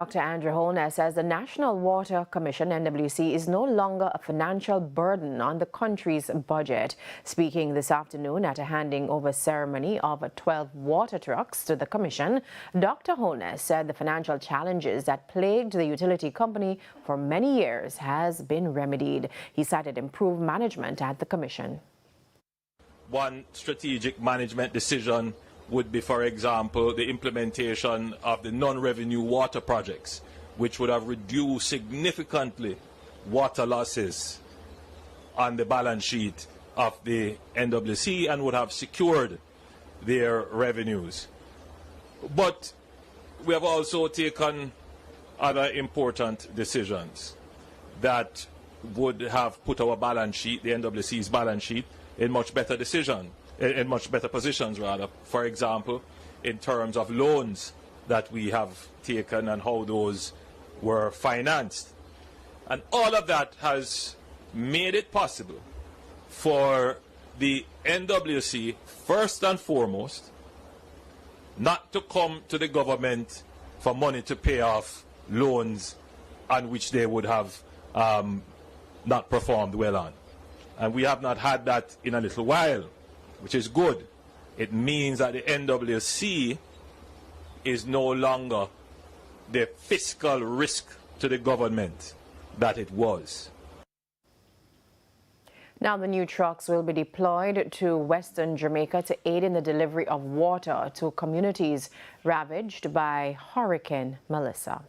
Dr. Andrew Holness says the National Water Commission, NWC, is no longer a financial burden on the country's budget. Speaking this afternoon at a handing over ceremony of 12 water trucks to the commission, Dr. Holness said the financial challenges that plagued the utility company for many years has been remedied. He cited improved management at the commission. One strategic management decision would be, for example, the implementation of the non-revenue water projects, which would have reduced significantly water losses on the balance sheet of the NWC and would have secured their revenues. But we have also taken other important decisions that would have put our balance sheet, the NWC's balance sheet, in much better positions rather. For example, in terms of loans that we have taken and how those were financed. And all of that has made it possible for the NWC, first and foremost, not to come to the government for money to pay off loans on which they would have not performed well on. And we have not had that in a little while, which is good. It means that the NWC is no longer the fiscal risk to the government that it was. Now the new trucks will be deployed to Western Jamaica to aid in the delivery of water to communities ravaged by Hurricane Melissa.